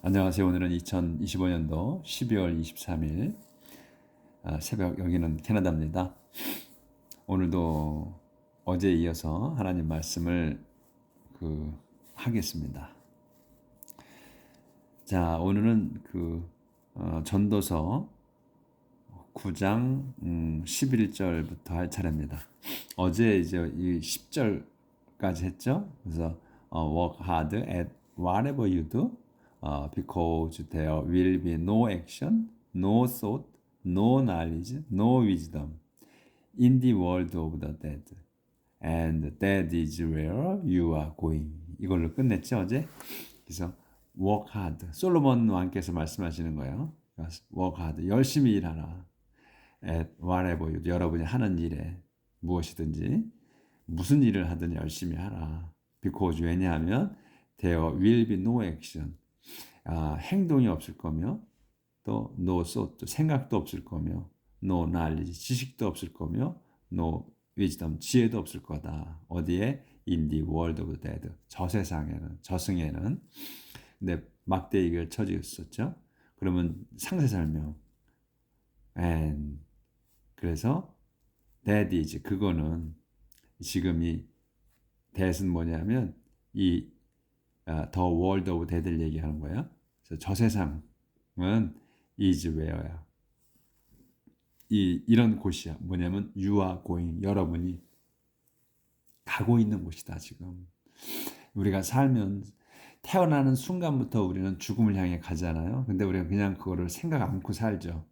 안녕하세요. 오늘은 2025년도 12월 23일 새벽, 여기는 캐나다입니다. 오늘도 어제에 이어서 하나님 말씀을 하겠습니다. 자, 오늘은 전도서 9장 11절부터 할 차례입니다. 어제 이제 이 10절까지 했죠. 그래서 work hard at whatever you do, because there will be no action, no thought, no knowledge, no wisdom in the world of the dead. And that is where you are going. 이걸로 끝냈죠 어제. 그래서 work hard. 솔로몬 왕께서 말씀하시는 거예요. work hard. 열심히 일하라. at whatever you do. 여러분이 하는 일에 무엇이든지 무슨 일을 하든 열심히 하라. because 왜냐하면 there will be no action. 행동이 없을 거며 또 no thought, 생각도 없을 거며 no knowledge, 지식도 없을 거며 no wisdom, 지혜도 없을 거다. 어디에? in the world of the dead. 저 세상에는, 저승에는. 근데 막대기가 쳐져 있었죠. 그러면 상세 설명. and 그래서 that is, 그거는 지금 이 that은 뭐냐면 이 the world of dead를 얘기하는 거예요. 그래서 저 세상은 is where야. 이런 곳이야. 뭐냐면 you are going, 여러분이 가고 있는 곳이다. 지금 우리가 살면 태어나는 순간부터 우리는 죽음을 향해 가잖아요. 근데 우리가 그냥 그거를 생각 않고 살죠.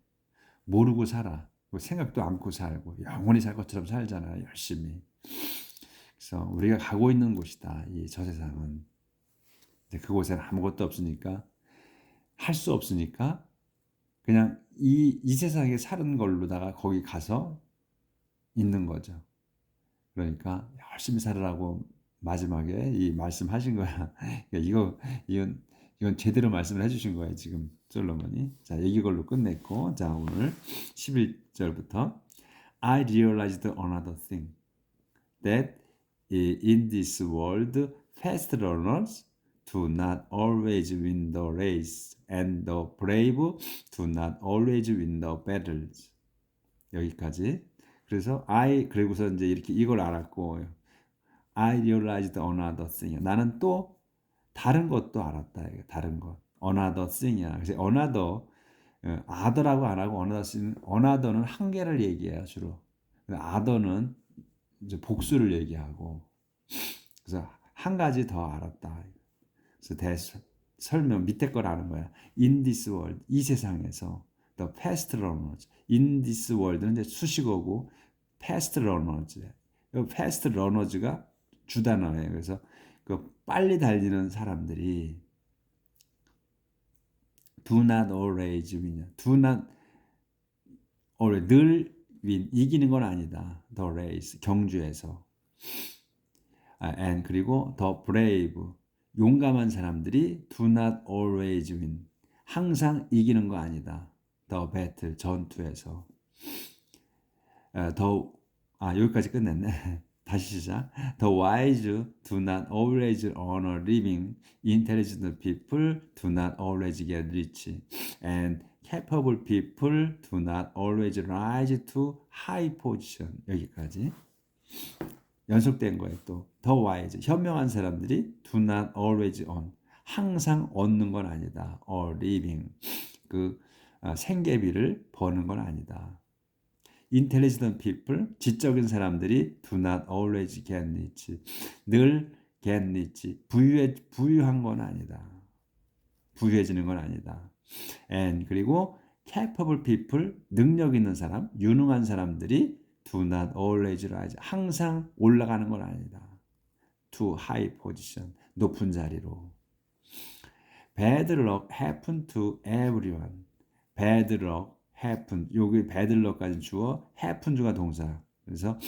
모르고 살아. 생각도 않고 살고 영원히 살 것처럼 살잖아요. 열심히. 그래서 우리가 가고 있는 곳이다. 이 저 세상은. 그곳에는 아무것도 없으니까, 할 수 없으니까 그냥 이 세상에 사는 걸로다가 거기 가서 있는 거죠. 그러니까 열심히 살으라고 마지막에 이 말씀하신 거야. 이건 제대로 말씀을 해주신 거예요. 지금 솔로몬이. 자, 얘기 걸로 끝냈고, 자, 오늘 11절부터 I realized another thing, that in this world fast runners do not always win the race, and the brave do not always win the battles. 여기까지. 그래서 그리고서 이제 이렇게 이걸 알았고, I realized another thing. 나는 또 다른 것도 알았다. 다른 것. another thing이야. 그래서 another, other라고 안 하고 another는 한 개를 얘기해요 주로. other는 이제 복수를 얘기하고. 그래서 한 가지 더 알았다. 그래서 설명 밑에 걸 아는 거야. In this world, 이 세상에서 the fast runners. In this world는 이제 수식어고 fast runners. fast runners가 주단어예요. 그래서 그 빨리 달리는 사람들이 do not always win. do not always, 늘 win, 이기는 건 아니다. the race, 경주에서. and 그리고 the brave, 용감한 사람들이 do not always win. 항상 이기는 거 아니다. the battle, 전투에서. 여기까지 끝냈네. 다시 시작. The wise do not always earn a living. Intelligent people do not always get rich. And capable people do not always rise to high position. 여기까지. 연속된 거예요. 또 The wise, 현명한 사람들이 do not always earn. 항상 얻는 건 아니다. A living. 생계비를 버는 건 아니다. Intelligent people, 지적인 사람들이 do not always get rich. 늘 get rich. 부유한 건 아니다. 부유해지는 건 아니다. And 그리고 capable people, 능력 있는 사람, 유능한 사람들이 do not always rise. 항상 올라가는 건 아니다. To high position, 높은 자리로. Bad luck happen to everyone. Bad luck happen. 여기 bad luck까지 주어, happen 주가 동사. 그래서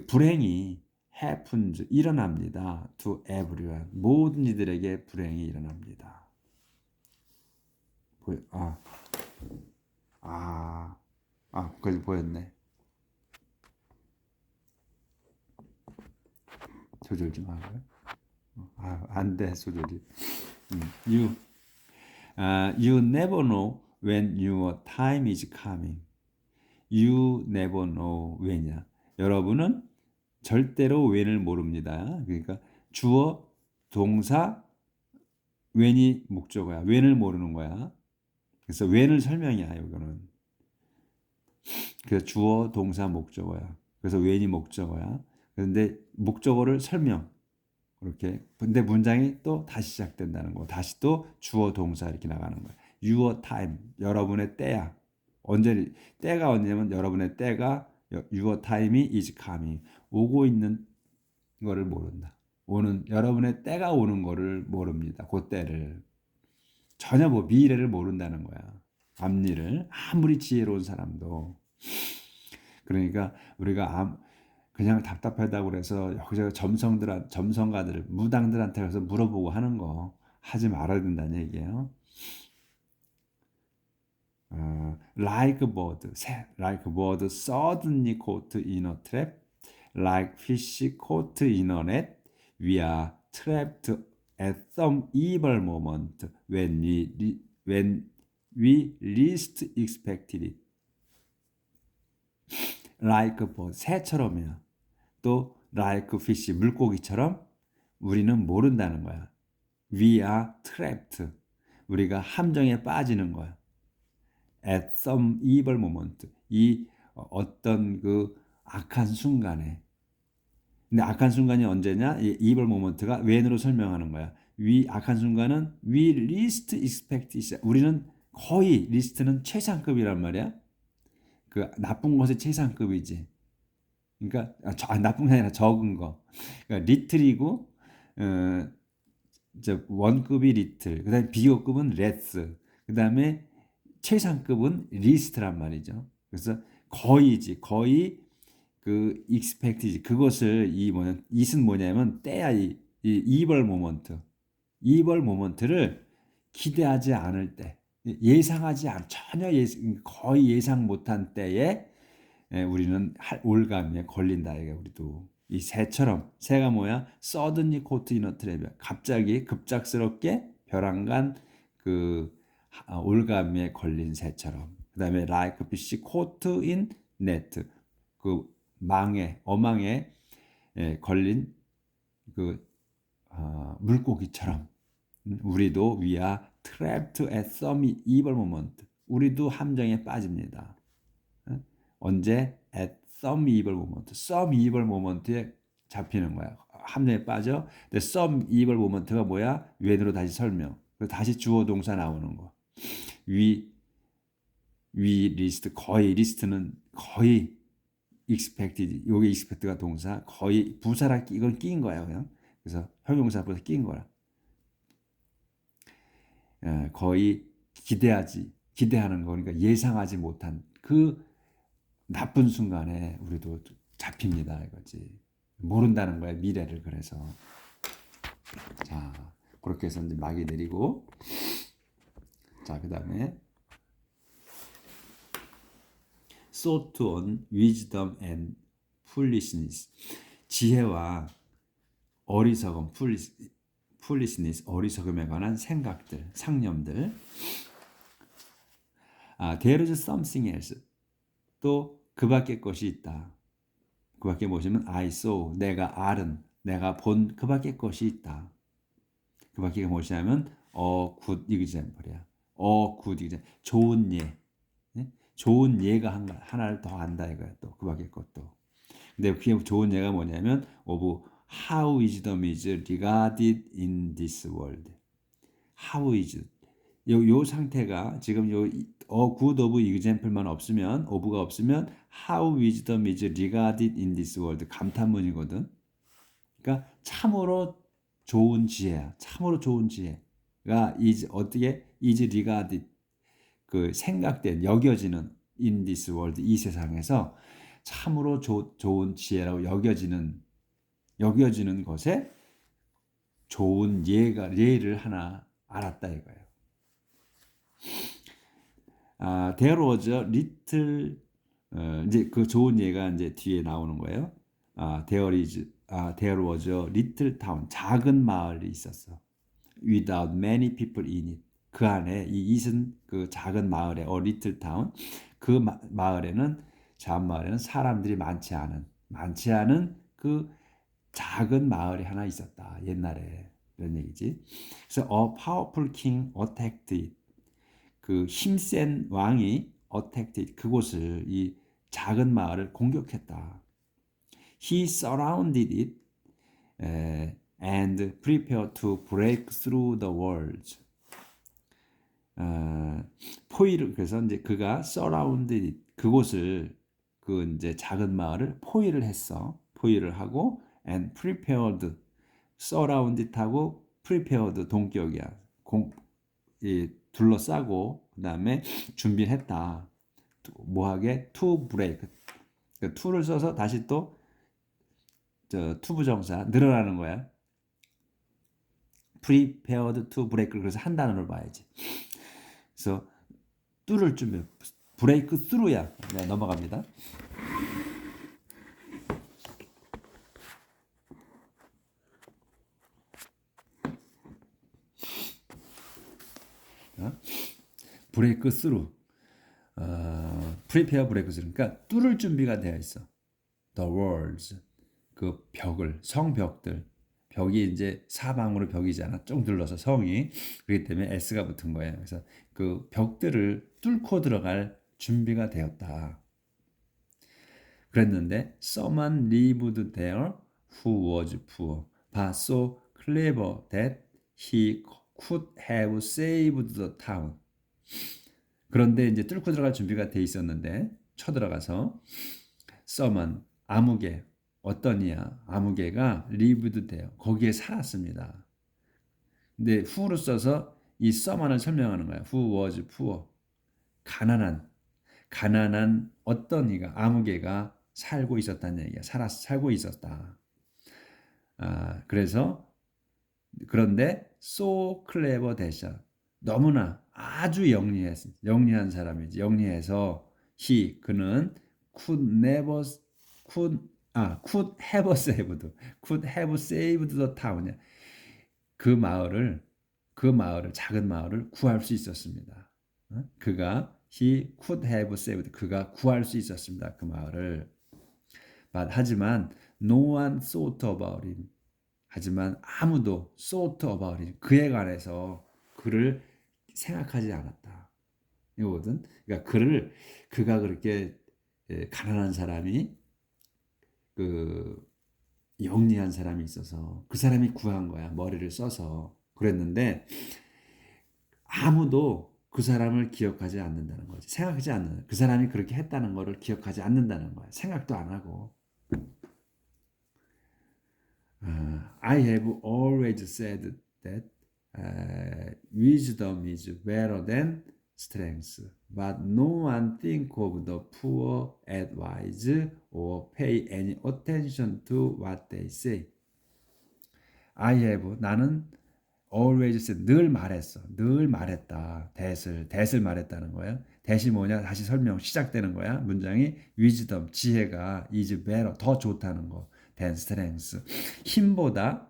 불행이 happens, 일어납니다. To everyone. 모든 이들에게 불행이 일어납니다. 거기까지 보였네. 조절 좀 하고요. 안 돼, 조절이. You never know when your time is coming. You never know when이야. 여러분은 절대로 when을 모릅니다. 그러니까 주어, 동사, when이 목적어야. when을 모르는 거야. 그래서 when을 설명이야, 이거는. 그래서 주어, 동사, 목적어야. 그래서 when이 목적어야. 그런데 목적어를 설명. 그렇게. 근데 문장이 또 다시 시작된다는 거. 다시 또 주어, 동사 이렇게 나가는 거야. Your time. 여러분의 때야. 언제 때가 언제냐면 여러분의 때가 your time이 is coming. 오고 있는 거를 모른다. 오는 여러분의 때가 오는 거를 모릅니다. 그 때를. 전혀 뭐 미래를 모른다는 거야. 앞일을 아무리 지혜로운 사람도. 그러니까 우리가 그냥 답답하다고 그래서 여기저기 점성가들, 무당들한테 가서 물어보고 하는 거 하지 말아야 된다는 얘기예요. Like a bird, like a bird suddenly caught in a trap, like fish caught in a net, we are trapped at some evil moment when we least expected it. Like a bird, 새처럼이야. 또 like fish, 물고기처럼 우리는 모른다는 거야. We are trapped. 우리가 함정에 빠지는 거야. At some evil moment. 이 어떤 그 악한 순간에. 근데 악한 순간이 언제냐? 이 evil moment가 when으로 설명하는 거야. 악한 순간은 we least expect it. 우리는 거의 least는 최상급이란 말이야. 그 나쁜 것의 최상급이지. 그러니까 나쁜 게 아니라 적은 거. 그러니까 little이고 원급이 little. 그다음에 비교급은 less. 그다음에 최상급은 least란 말이죠. 그래서 거의지. 거의 그 expect이지. 그것을 it은 뭐냐면 때야. 이 evil moment. evil moment를 기대하지 않을 때. 전혀 거의 예상 못한 때에 우리는 올감에 걸린다. 이게 우리도 이 새처럼. 새가 뭐야? suddenly caught in a trap. 갑자기 급작스럽게 벼랑간 그 올감에 걸린 새처럼. 그다음에 like fish caught in net. 그 어망에 걸린 그 물고기처럼. 우리도 we are trapped at some evil moment. 우리도 함정에 빠집니다. 언제? At some evil moment. some evil moment에 잡히는 거야. 함정에 빠져. 근데 some evil moment가 뭐야? when으로 다시 설명. 다시 주어 동사 나오는 거. we list. 거의 list는 거의 expected. 요게 expect가 동사. 거의 부사라 이건 끼인 거야, 그냥. 그래서 형용사 앞에서 끼인 거야. 거의 기대하는 거. 그러니까 예상하지 못한 그 나쁜 순간에 우리도 잡힙니다, 이거지. 모른다는 거야, 미래를. 그래서 자, 그렇게 해서 이제 막이 내리고, 자, 그다음에 sought on wisdom and foolishness. 지혜와 어리석음, foolishness, 어리석음에 관한 생각들, 상념들. There is something else. 또 그 밖에 것이 있다. 그 밖에 보시면 I saw, 내가 알은, 내가 본 그 밖에 것이 있다. 그 밖에 무엇이냐면 good example이야. good example. 좋은 예. 좋은 예가 하나를 더 안다 이거야. 또 그 밖에 것도. 근데 그게 좋은 예가 뭐냐면 of how wisdom is regarded in this world. How is 요 상태가 지금 good of example만 없으면 of가 없으면 how wisdom is regarded in this world 감탄문이거든. 그러니까 참으로 좋은 지혜야. 참으로 좋은 지혜가 어떻게 is regarded 그 생각된 여겨지는 in this world 이 세상에서 참으로 좋은 지혜라고 여겨지는 것에 좋은 예를 하나 알았다 이거예요. There was a little 이제 그 좋은 예가 이제 뒤에 나오는 거예요. There was a little town 작은 마을이 있었어. Without many people in it. 그 안에 이 이슨 그 작은 마을에 리틀 타운 그 마을에는 작은 마을에는 사람들이 많지 않은 그 작은 마을이 하나 있었다. 옛날에 이런 얘기지. 그래서 a powerful king attacked it. 그 힘센 왕이 attacked it. 그곳을 이 작은 마을을 공격했다. He surrounded it and prepared to break through the walls. 포위를 그래서 이제 그가 surrounded it. 그곳을 그 이제 작은 마을을 포위를 했어. 포위를 하고 and prepared surrounded 하고 prepared 동격이야. 둘러싸고 그다음에 준비했다. 뭐하게? to break. 그 to를 써서 다시 또 투부정사 늘어나는 거야. prepared to break 그래서 한 단어로 봐야지. 그래서 뚫을 준비 break through야. 네, 넘어갑니다. 브레이크 스루 prepare 브레이크 스루 그러니까 뚫을 준비가 되어 있어. the walls 그 벽을 성벽들 벽이 이제 사방으로 벽이잖아. 쭉 둘러서 성이 그렇기 때문에 s가 붙은 거예요. 그래서 그 벽들을 뚫고 들어갈 준비가 되었다. 그랬는데 someone lived there who was poor but so clever that he could have saved the town. 그런데 이제 뚫고 들어갈 준비가 돼 있었는데 쳐들어가서 someone 아무개 어떤 이야 아무개가 lived there 거기에 살았습니다. 근데 who로 써서 이 someone을 설명하는 거야. who was poor 가난한 어떤 이가 아무개가 살고 있었다는 얘기야. 살고 있었다. 그래서 그런데 so clever 대신 너무나 아주 영리한 사람이지. 영리해서 그는 could have saved the town. 그 작은 마을을 구할 수 있었습니다. he could have saved 그가 구할 수 있었습니다. 그 마을을. 하지만 no one thought about it. 하지만 아무도 thought about it. 그에 관해서 그를 생각하지 않았다. 이거거든. 그러니까 그가 그렇게 가난한 사람이 그 영리한 사람이 있어서 그 사람이 구한 거야. 머리를 써서 그랬는데 아무도 그 사람을 기억하지 않는다는 거지. 생각하지 않는. 그 사람이 그렇게 했다는 거를 기억하지 않는다는 거야. 생각도 안 하고. I have always said that wisdom is better than strength, but no one think of the poor advice or pay any attention to what they say. 나는 always said 늘 말했다. that을 말했다는 거야. that이 뭐냐? 다시 설명 시작되는 거야. 문장이 wisdom 지혜가 is better 더 좋다는 거. than strength 힘보다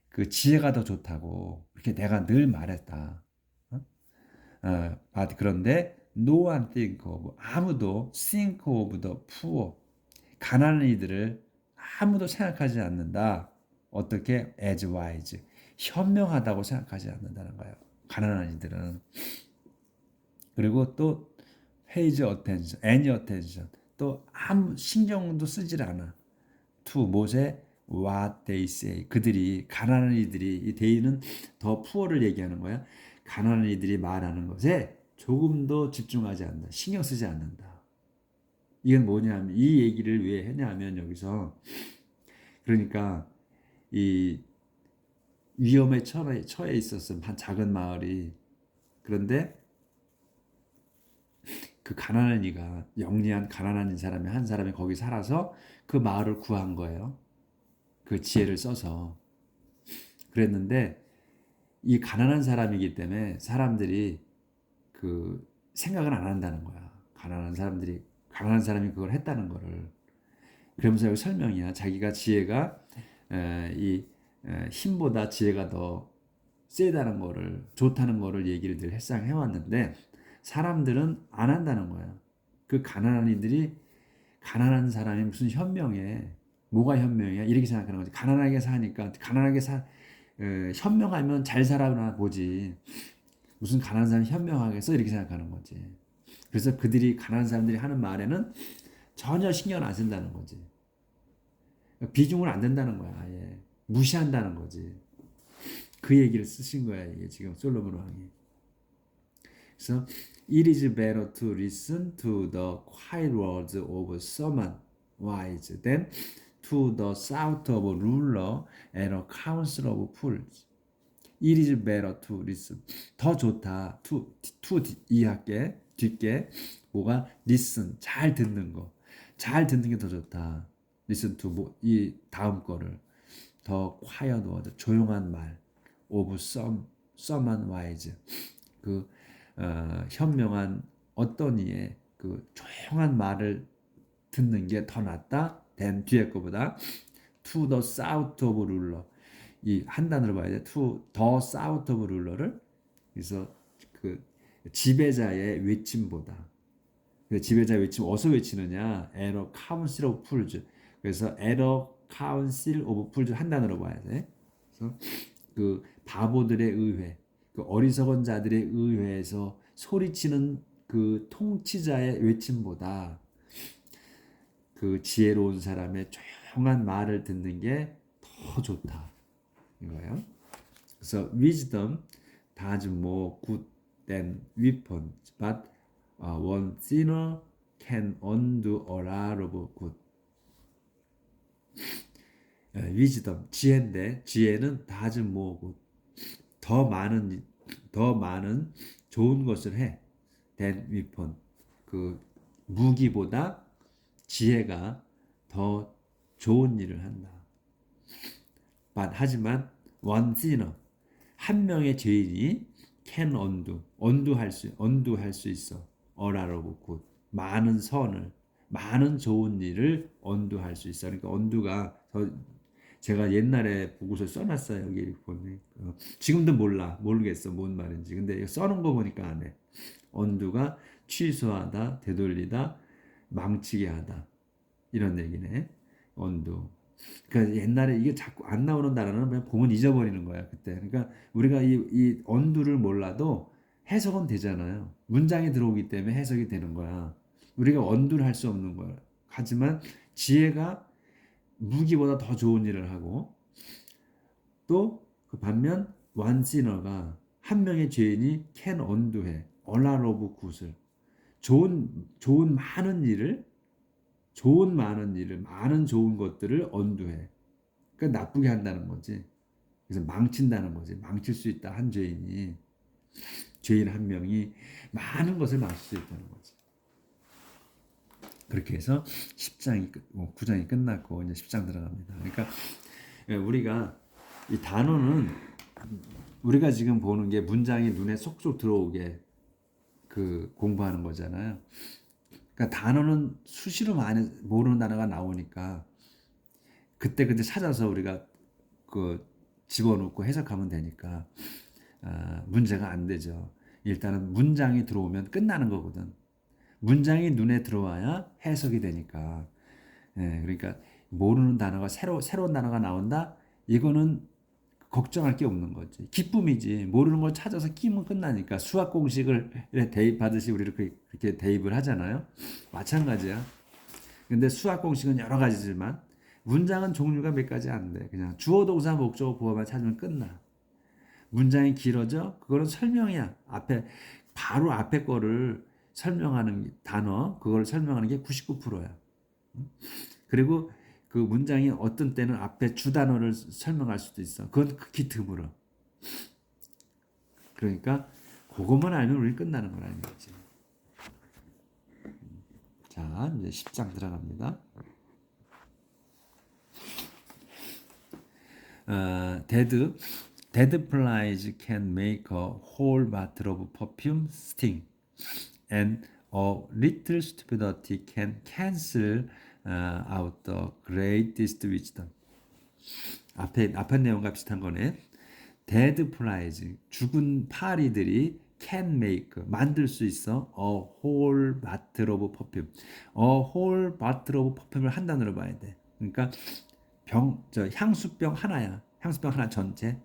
그 지혜가 더 좋다고 이렇게 내가 늘 말했다. 그런데 no one think of 아무도 think of the poor 가난한 이들을 아무도 생각하지 않는다. 어떻게 as wise 현명하다고 생각하지 않는다는 거예요. 가난한 이들은. 그리고 또 pays attention, any attention 또 아무 신경도 쓰질 않아. to 못에 what they say 그들이 가난한 이들이 이 they는 더 poor를 얘기하는 거야. 가난한 이들이 말하는 것에 조금도 집중하지 않는다. 신경 쓰지 않는다. 이건 뭐냐면 이 얘기를 왜 했냐면 여기서 그러니까 이 위험에 처해 있었음 한 작은 마을이 그런데 그 가난한 이가 영리한 가난한 사람이 한 사람이 거기 살아서 그 마을을 구한 거예요. 그 지혜를 써서 그랬는데 이 가난한 사람이기 때문에 사람들이 그 생각을 안 한다는 거야. 가난한 사람이 그걸 했다는 거를. 그러면서 여기 설명이야. 자기가 지혜가 이 힘보다 지혜가 더 세다는 거를 좋다는 거를 얘기를 늘 해상 해왔는데 사람들은 안 한다는 거야. 그 가난한 이들이 가난한 사람이 무슨 현명해? 뭐가 현명해? 이렇게 생각하는 거지. 가난하게 사니까 가난하게 현명하면 잘 살아나 보지. 무슨 가난한 사람이 현명하겠어? 이렇게 생각하는 거지. 그래서 그들이 가난한 사람들이 하는 말에는 전혀 신경 안 쓴다는 거지. 비중을 안 댄다는 거야. 아예 무시한다는 거지. 그 얘기를 쓰신 거야. 이게 지금 솔로몬 왕이. 그래서 it is better to listen to the quiet words of someone wise than to the shout of a ruler and a council of fools. It is better to listen. 더 좋다. to 이할게 뒷게 뭐가 listen 잘 듣는 거. 잘 듣는 게 더 좋다. listen to 이 다음 거를 더 quiet word 조용한 말 of someone wise 그 현명한 어떤 이의 그 조용한 말을 듣는 게 더 낫다. than 뒤에 거보다 to the south of ruler 이 한 단어로 봐야 돼. to the south of ruler를 그래서 그 지배자의 외침보다 그 지배자의 외침 어디서 외치느냐? at a council of fools 그래서 at a council of fools 한 단어로 봐야 돼. 그래서 그 바보들의 의회 그 어리석은 자들의 의회에서 소리치는 그 통치자의 외침보다 그 지혜로운 사람의 조용한 말을 듣는 게 더 좋다 이거예요. 그래서 wisdom does more good than weapons, but one sinner can undo a lot of good. wisdom 지혜인데 지혜는 does more good 더 많은 좋은 것을 해. than weapon 그 무기보다 지혜가 더 좋은 일을 한다. but 하지만 one sinner 한 명의 죄인이 can undo할 수 있어. a lot of good 많은 선을 많은 좋은 일을 undo할 수 있어. 그러니까 undo가 제가 옛날에 보고서 써놨어요. 여기 보면 지금도 모르겠어 뭔 말인지. 근데 써놓은 거 보니까 안 해. 언두가 취소하다, 되돌리다, 망치게 하다 이런 얘기네. 언두. 그러니까 옛날에 이게 자꾸 안 나오는 단어는 그냥 보면 잊어버리는 거야 그때. 그러니까 우리가 이 언두를 몰라도 해석은 되잖아요. 문장에 들어오기 때문에 해석이 되는 거야. 우리가 언두를 할 수 없는 거야. 하지만 지혜가 무기보다 더 좋은 일을 하고 또 그 반면 완시너가 한 명의 죄인이 can undo해 a lot of good을 좋은 많은 일을 많은 좋은 것들을 undo해. 그러니까 나쁘게 한다는 거지. 그래서 망친다는 거지. 망칠 수 있다 한 죄인 한 명이 많은 것을 망칠 수 있다는 거지. 그렇게 해서 10장이 9장이 끝났고 이제 10장 들어갑니다. 그러니까 우리가 이 단어는 우리가 지금 보는 게 문장이 눈에 쏙쏙 들어오게 그 공부하는 거잖아요. 그러니까 단어는 수시로 많이 모르는 단어가 나오니까 그때 찾아서 우리가 그 집어넣고 해석하면 되니까 문제가 안 되죠. 일단은 문장이 들어오면 끝나는 거거든. 문장이 눈에 들어와야 해석이 되니까. 그러니까 모르는 단어가 새로운 단어가 나온다. 이거는 걱정할 게 없는 거지. 기쁨이지. 모르는 걸 찾아서 끼면 끝나니까. 수학 공식을 대입하듯이 우리 이렇게 대입을 하잖아요. 마찬가지야. 근데 수학 공식은 여러 가지지만 문장은 종류가 몇 가지 안 돼. 그냥 주어, 동사, 목적어, 보어만 찾으면 끝나. 문장이 길어져? 그거는 설명이야. 바로 앞에 거를 설명하는 단어, 그걸 설명하는 게 99%야. 그리고 그 문장이 어떤 때는 앞에 주 단어를 설명할 수도 있어. 그건 극히 드물어. 그러니까 그것만 알면 우리 끝나는 거라는 거지. 자, 이제 10장 들어갑니다. Dead flies can make a whole bottle of perfume sting. And a little stupidity can cancel out the greatest wisdom. 앞에 내용과 비슷한 거네. dead flies 죽은 파리들이 can make 만들 수 있어 a whole bottle of perfume. a whole bottle of perfume을 한 단어로 봐야 돼. 그러니까 향수병 하나야. 향수병 하나 전체.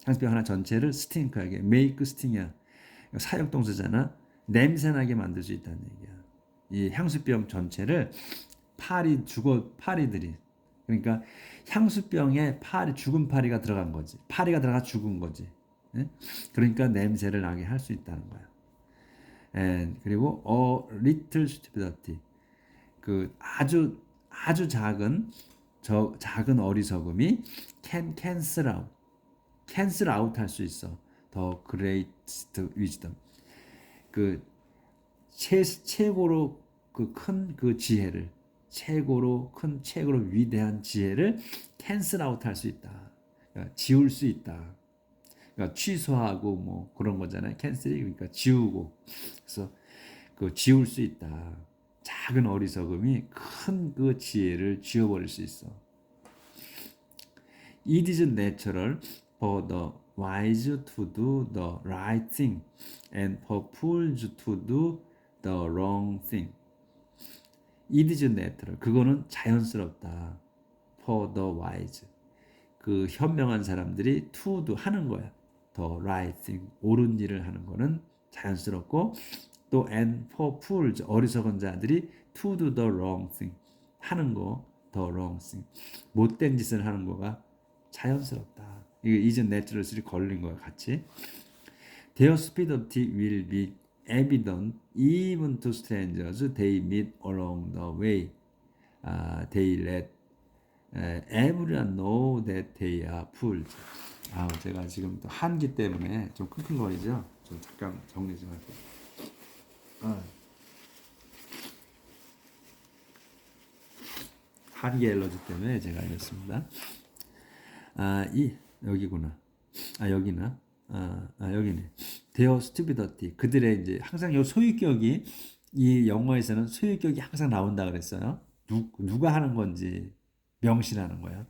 향수병 하나 전체를 스팅크하게 make sting이야. 사역동사잖아. 냄새나게 만들 수 있다는 얘기야. 이 향수병 전체를 파리들이 그러니까 향수병에 죽은 파리가 들어간 거지. 파리가 들어가 죽은 거지. 예? 그러니까 냄새를 나게 할 수 있다는 거야. 그리고 a little stupidity 그 아주 작은 어리석음이 can cancel out 할 수 있어. the greatest wisdom 그 최고로 큰 지혜를 최고로 위대한 지혜를 cancel out 할 수 있다. 그러니까 지울 수 있다. 그러니까 취소하고 뭐 그런 거잖아요. cancel이 그러니까 지우고. 그래서 지울 수 있다. 작은 어리석음이 큰 지혜를 지워버릴 수 있어. It is natural for the wise to do the right thing and for fools to do the wrong thing. It is natural. 그거는 자연스럽다. For the wise. 현명한 사람들이 to do 하는 거야. The right thing. 옳은 일을 하는 거는 자연스럽고 또 and for fools. 어리석은 자들이 to do the wrong thing. 하는 거. The wrong thing. 못된 짓을 하는 거가 자연스럽다. 이게 is natural이 걸린 거야 같이. Their stupidity will be evident even to strangers they meet along the way. They let everyone know that they are fools. 제가 지금 또 한기 때문에 좀 끙끙거리죠. 좀 잠깐 정리 좀 할게요. 한기 엘러지 때문에 제가 이랬습니다. 여기구나. 여기나. 여기네. Their stupidity. 그들의 이제 항상 요 소유격이 이 영어에서는 소유격이 항상 나온다 그랬어요. 누가 하는 건지 명시하는 거야.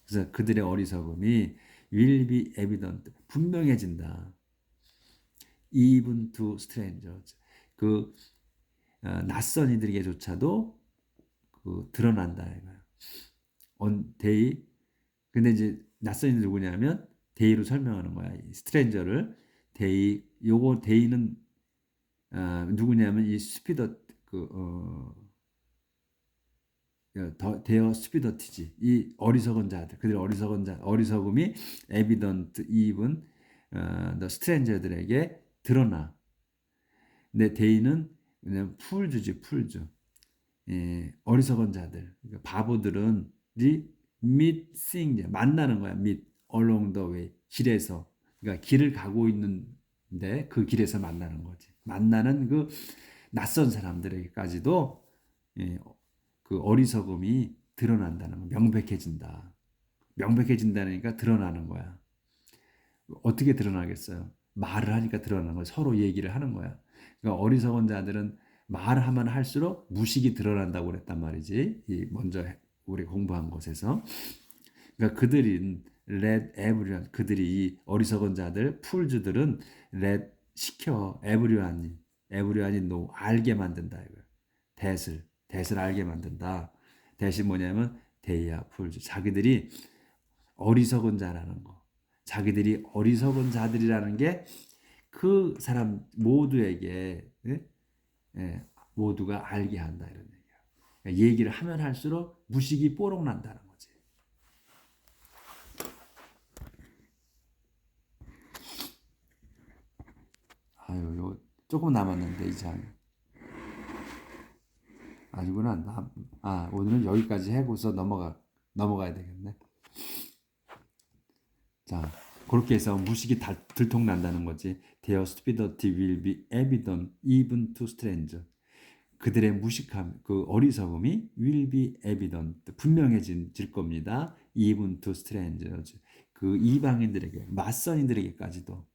그래서 그들의 어리석음이 will be evident. 분명해진다. Even to strangers. 낯선 이들에게조차도 드러난다 이거야. they 근데 이제 낯선 이들 누구냐면 데이로 설명하는 거야. 스트레인저를 요거 데이는 누구냐면 이 스피더 데어 스피더티지. 이 어리석은 자들, 그들의 어리석음이 에비던트 even 더 스트레인저들에게 드러나. 근데 데이는 그냥 풀주지. 어리석은 자들, 그러니까 바보들은 meet seeing 만나는 거야. meet along the way 길에서 그러니까 길을 가고 있는데 그 길에서 만나는 거지. 만나는 낯선 사람들에게까지도 어리석음이 드러난다는 거. 명백해진다니까 드러나는 거야. 어떻게 드러나겠어요? 말을 하니까 드러나는 거야. 서로 얘기를 하는 거야. 그러니까 어리석은 자들은 말하면 할수록 무식이 드러난다고 그랬단 말이지. 먼저 우리 공부한 곳에서. 그러니까 그들이 let everyone 그들이 이 어리석은 자들 풀즈들은 let 시켜 everyone이 know 알게 만든다 이거야. that을 알게 만든다. that이 뭐냐면 they are fools. 자기들이 어리석은 자라는 거. 자기들이 어리석은 자들이라는 게 그 사람 모두에게 모두가 알게 한다 이런 얘기야. 그러니까 얘기를 하면 할수록 무식이 뽀록 난다는 거지. 요 조금 남았는데 이 장. 아니구나. 오늘은 여기까지 해고서 넘어가야 되겠네. 자, 그렇게 해서 무식이 들통난다는 거지. Their stupidity will be evident even to strangers. 그들의 무식함, 어리석음이 will be evident, 분명해질 겁니다. even to strangers. 이방인들에게, 낯선인들에게까지도.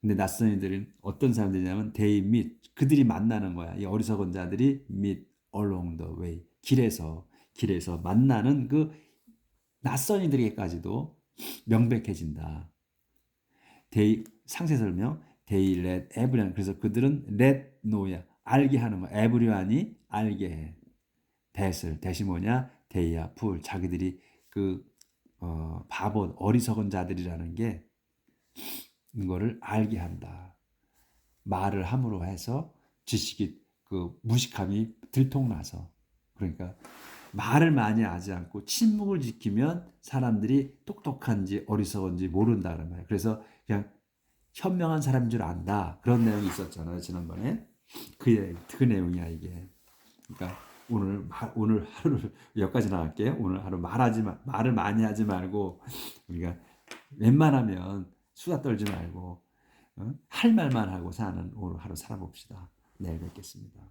근데 낯선이들은 어떤 사람들이냐면 they meet, 그들이 만나는 거야. 이 어리석은 자들이 meet along the way, 길에서 만나는 낯선이들에게까지도 명백해진다. they 상세 설명 they let everyone 그래서 그들은 let know야 알게 하는 거 everyone이 알게 해. that을 that이 뭐냐 they야 fool 자기들이 그 바보 어리석은 자들이라는 게 이거를 알게 한다. 말을 함으로 해서 지식이 그 무식함이 들통나서 그러니까 말을 많이 하지 않고 침묵을 지키면 사람들이 똑똑한지 어리석은지 모른다는 거예요. 그래서 그냥 현명한 사람인 줄 안다. 그런 내용이 있었잖아요. 지난번에. 그 내용이야 이게. 그러니까 오늘 하루를 여기까지 나갈게요. 오늘 하루 말을 많이 하지 말고 우리가 웬만하면 수다 떨지 말고 할 말만 하고 사는 오늘 하루 살아봅시다. 내일 뵙겠습니다.